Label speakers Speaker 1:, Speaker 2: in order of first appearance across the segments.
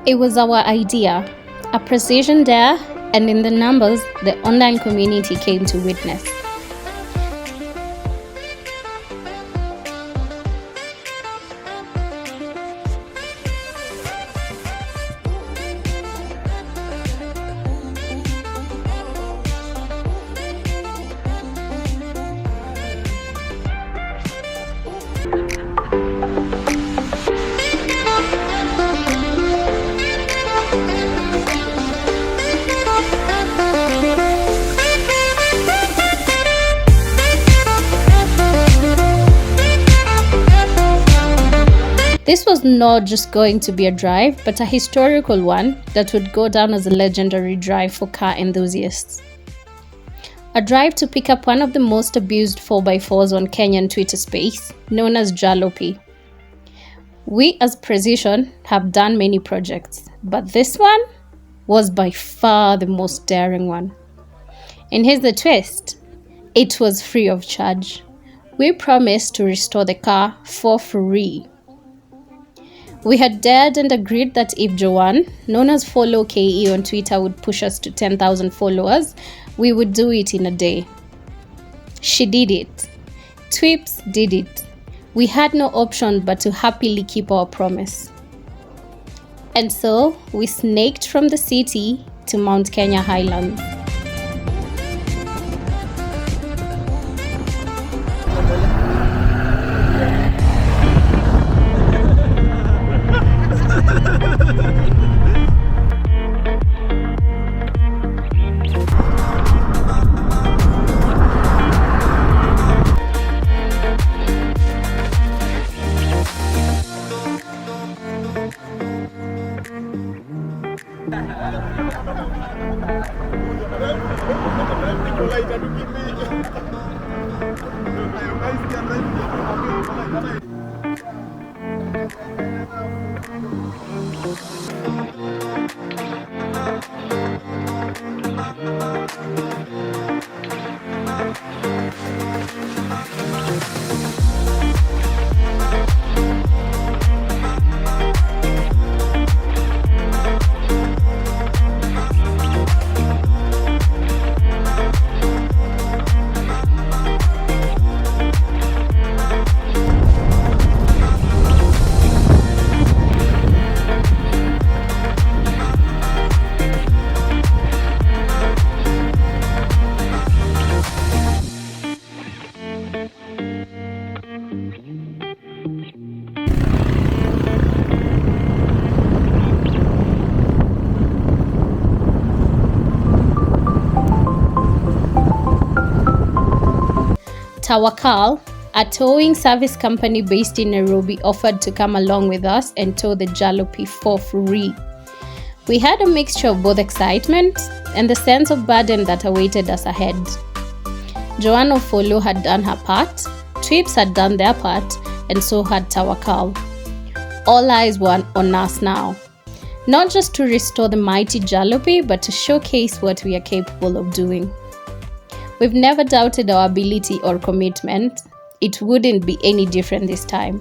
Speaker 1: It was our idea, a precision there, and in the numbers the online community came to witness. This was not just going to be a drive, but a historical one that would go down as a legendary drive for car enthusiasts. A drive to pick up one of the most abused 4x4s on Kenyan Twitter space, known as Jalopy. We as Precision have done many projects, but this one was by far the most daring one. And here's the twist, it was free of charge. We promised to restore the car for free. We had dared and agreed that if Joanne, known as Follow KE on Twitter, would push us to 10,000 followers, we would do it in a day. She did it. Twips did it. We had no option but to happily keep our promise. And so, we snaked from the city to Mount Kenya Highlands. Tawakal, a towing service company based in Nairobi, offered to come along with us and tow the Jalopy for free. We had a mixture of both excitement and the sense of burden that awaited us ahead. Joanne of Follow had done her part, Twips had done their part, and so had Tawakal. All eyes were on us now, not just to restore the mighty Jalopy, but to showcase what we are capable of doing. We've never doubted our ability or commitment. It wouldn't be any different this time.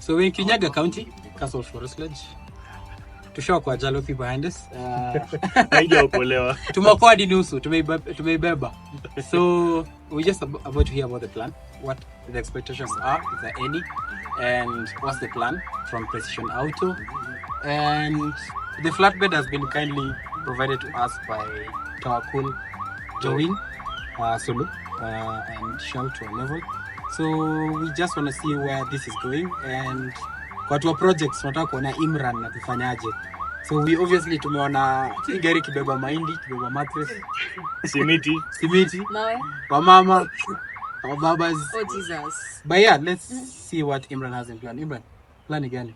Speaker 2: So we're in Kirinyaga County. Castle Forest Lodge. Tushawa kwa Jalopy behind us.
Speaker 3: Haijaokolewa.
Speaker 2: Tumeokoa hadi nusu, tumeibeba. So we just about to hear about the plan, what the expectations are, if there are any, and what's the plan from Precision Auto. And the flatbed has been kindly provided to us by Tawakul, Jowin, Solo, and Shell to a level. So we just want to see where this is going, and kwa tu projects tunataka kuona Imran na tufanyaje. So we obviously tumeona gari kibeba mahindi, kibeba mattress,
Speaker 3: Simiti,
Speaker 4: Mawe.
Speaker 2: wa mama, wa babas.
Speaker 4: Oh Jesus.
Speaker 2: But yeah, let's see what Imran has in plan. Imran, plan again.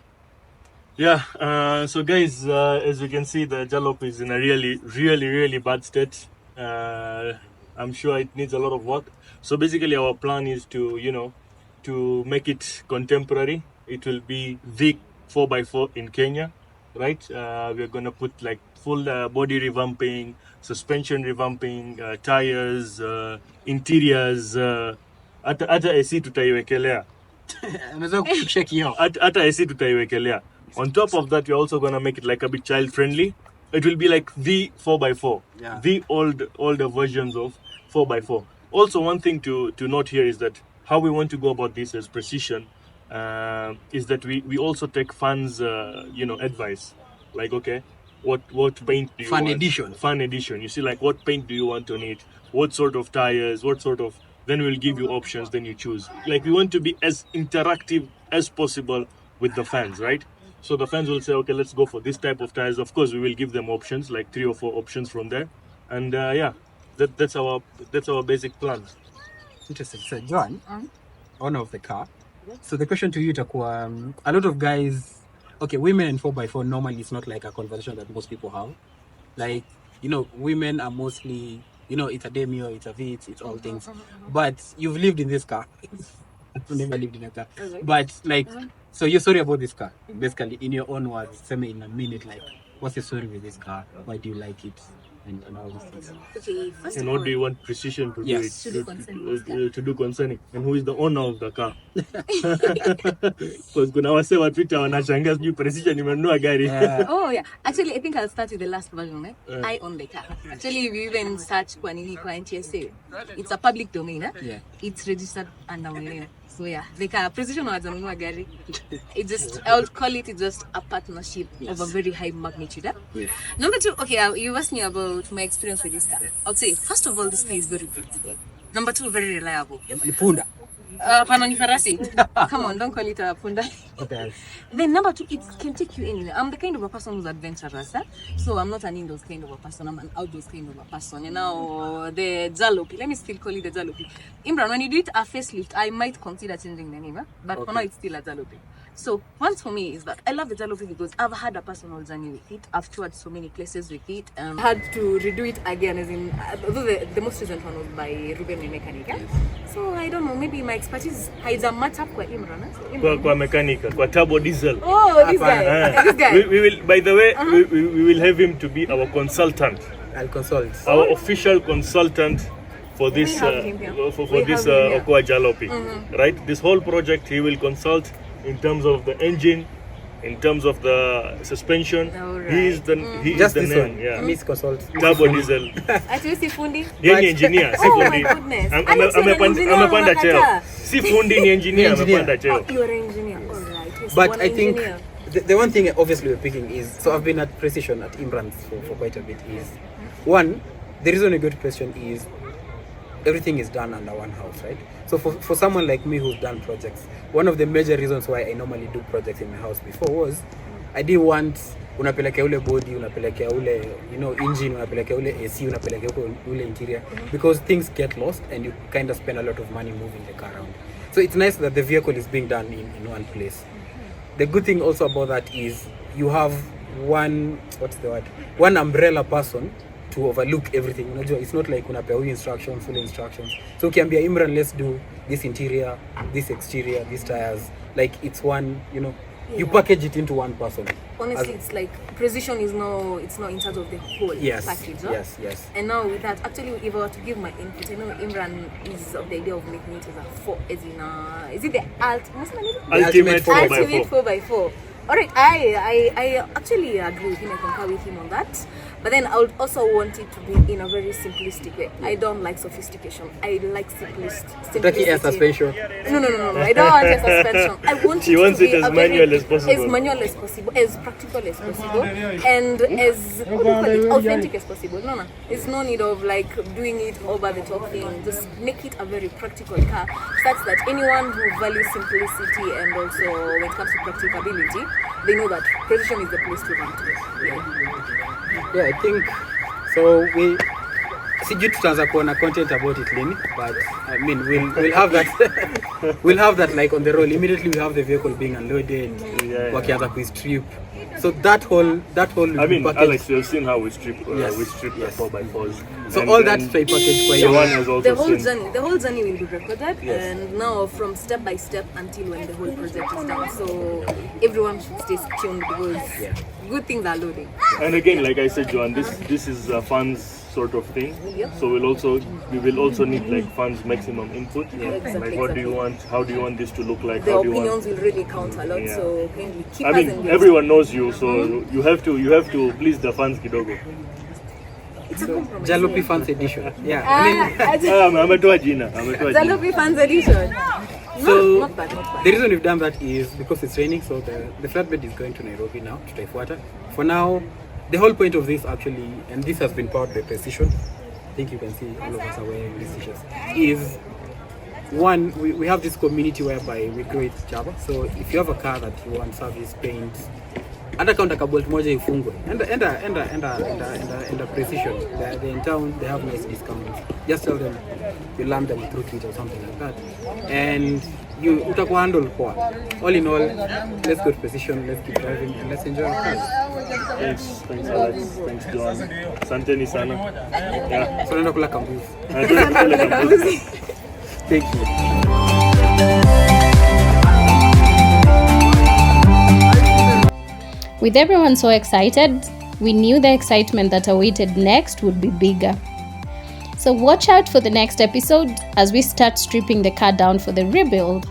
Speaker 3: Yeah, so guys, as you can see, the Jalopy is in a really bad state. I'm sure it needs a lot of work. So basically our plan is to, to make it contemporary. It will be the 4x4 in Kenya, right? We're going to put like full body revamping, suspension revamping, tires, interiors, hata AC tutaiwekelea. Hata AC tutaiwekelea. On top of that, we're also going to make it like a bit child friendly. It will be like the 4x4, the older versions of 4x4. Also, one thing to note here is that how we want to go about this as Precision is that we also take fans, advice. Like, okay, what paint do you want? Fun edition. You see, like, what paint do you want on it? What sort of tires? Then we'll give you options, then you choose. Like, we want to be as interactive as possible with the fans, right? So the fans will say, okay, let's go for this type of tires. Of course, we will give them options, like 3 or 4 options from there. And that's our basic plan.
Speaker 2: Interesting. So John, owner of the car. So the question to you, itakuwa, a lot of guys, okay, women in 4x4 normally it's not like a conversation that most people have. Like, women are mostly, it's a Demio, it's a V, it's all things. But you've lived in this car. I've never lived in a car. But like, so you're sorry about this car. Basically, in your own words, tell me in a minute, like, what's your story with this car? Why do you like it? And all these things.
Speaker 4: Okay, first
Speaker 3: And
Speaker 4: of
Speaker 3: what
Speaker 4: all,
Speaker 3: do you want Precision to do?
Speaker 4: to
Speaker 3: do concerning? And who is the owner of the car? Because kuna wase wa Twitter wanashangaa sijui Precision imenunua gari.
Speaker 4: Oh yeah, actually I think I'll start with the last version. I own the car. Actually, if you even search kwa NTSA, it's a public domain.
Speaker 2: Yeah.
Speaker 4: It's registered under my name. So yeah, the car Precision hajanunua gari. I would call it just a partnership of a very high magnitude.
Speaker 2: Yeah.
Speaker 4: Number 2, okay, you asked me about my experience with this car. I'll say, first of all, this car is very good. Number 2, very reliable.
Speaker 2: Punda.
Speaker 4: Panoni Farasi. Come on, don't call it a punda.
Speaker 2: Okay.
Speaker 4: Then number 2, it can take you anywhere. I'm the kind of a person who's adventurous, so I'm not an indoors kind of a person. I'm an outdoors kind of a person. The Jalopy, let me still call it the Jalopy. Imran, when you do it a facelift, I might consider changing the name, but for now it's still a Jalopy. So once for me is that I love the Jalopy because I've had a personal journey with it. I've toured so many places with it. I had to redo it again, as in the most recent one was by Ruben the Mechanic. So I don't know, maybe my expertise hides a match up kwa Imran.
Speaker 3: Kwa mechanical, kwa turbo diesel.
Speaker 4: Oh, this guy. This guy.
Speaker 3: We will, by the way, we will have him to be our consultant.
Speaker 2: I'll consult.
Speaker 3: Our official consultant for this Okoa Jalopy. Right? This whole project he will consult in terms of the engine, in terms of the suspension.
Speaker 4: Right.
Speaker 3: He is the man. Yeah.
Speaker 2: Miss consult.
Speaker 3: Turbo diesel.
Speaker 4: Actually, si fundi.
Speaker 3: Yeye ni engineer, si
Speaker 4: Oh my
Speaker 3: fundi.
Speaker 4: goodness.
Speaker 3: Amepanda cheo. Si fundi ni engineer, amepanda cheo.
Speaker 4: Oh, you're an engineer. All right. Yes,
Speaker 2: But I think the one thing obviously we're picking is, so I've been at Precision at Imran's for quite a bit, is one, the reason we go to Precision is everything is done under one house, right? So for someone like me who's done projects, one of the major reasons why I normally do projects in my house before was I didn't want unapelekea ule body, unapelekea ule engine, unapelekea ule AC, unapelekea ule interior, because things get lost and you kind of spend a lot of money moving the car around. So it's nice that the vehicle is being done in one place. The good thing also about that is you have one umbrella person to overlook everything. It's not like unapewa instructions, full instructions. So ukiambia Imran, let's do this interior, this exterior, these tires, like it's one, you package it into one person.
Speaker 4: Honestly, it's like Precision is it's not in charge of the whole package. Huh?
Speaker 2: Yes.
Speaker 4: And now with that, actually, if I were to give my input, I know Imran is of the idea of making it as a 4, as in is it the ultimate
Speaker 3: 4x4?
Speaker 4: 4x4? Alright, I actually agree with him. I concur with him on that. But then I would also want it to be in a very simplistic way. I don't like sophistication. I like simplicity.
Speaker 2: Taki air suspension.
Speaker 4: No. I don't want air suspension. I want
Speaker 3: She
Speaker 4: it
Speaker 3: wants
Speaker 4: to
Speaker 3: it
Speaker 4: be
Speaker 3: as manual as possible.
Speaker 4: As manual as possible, as practical as possible, and as authentic as possible. No. There's no need of like doing it over the top thing. Just make it a very practical car, such that anyone who values simplicity and also when it comes to practicability, they know that precision is the place to run to.
Speaker 2: Yeah, I think so. We sijui tutaanza kuona content about it lini, but I mean we'll have that we'll have that like on the roll immediately. We have the vehicle being unloaded, wakianza kuistrip. So that whole
Speaker 3: I mean,
Speaker 2: package,
Speaker 3: Alex, you've seen how we strip the
Speaker 2: Yes.
Speaker 3: 4x4s.
Speaker 2: So
Speaker 3: And
Speaker 2: all that
Speaker 3: then
Speaker 2: straight package kwa
Speaker 3: the one
Speaker 2: hiyo.
Speaker 3: has also
Speaker 4: The whole journey will be recorded,
Speaker 3: Yes.
Speaker 4: and now from step by step until when the whole project is done. So everyone should stay tuned because good things are loading.
Speaker 3: And again, like I said, Joan, this is a funds sort of thing.
Speaker 4: Yep.
Speaker 3: So we will also need like funds maximum input.
Speaker 4: Exactly,
Speaker 3: Like what do you want? How do you want this to look like?
Speaker 4: The
Speaker 3: How do you
Speaker 4: opinions
Speaker 3: want?
Speaker 4: will really count a lot.
Speaker 3: Yeah.
Speaker 4: So kindly keep
Speaker 3: I
Speaker 4: us
Speaker 3: mean,
Speaker 4: engaged.
Speaker 3: everyone knows you, so you have to please the fans kidogo.
Speaker 4: It's a compromise.
Speaker 2: Jalopy Fans Edition. Yeah, I mean,
Speaker 3: Ametoa jina.
Speaker 4: Jalopy Fans Edition.
Speaker 2: so
Speaker 4: Not bad.
Speaker 2: the reason we've done that is because it's raining. So the flatbed is going to Nairobi now to Taifuata. For now, the whole point of this actually, and this has been powered by Precision. I think you can see all of us are wearing these t-shirts. Is one, we have this community whereby we grow it Java. So if you have a car that you want service, paint, hata kama bolt moja ifungwe, and Precision, they're in town, they have nice discounts. Just tell them you land them through Twitter or something like that, and you utakuwa handle poa. All in all, let's go to Precision, let's keep driving, and let's enjoy our cars.
Speaker 3: Thanks Alex, thanks Joan. Asanteni sana. Yeah.
Speaker 2: So naenda kula kambuzi. Thank you.
Speaker 1: With everyone so excited, we knew the excitement that awaited next would be bigger. So watch out for the next episode as we start stripping the car down for the rebuild.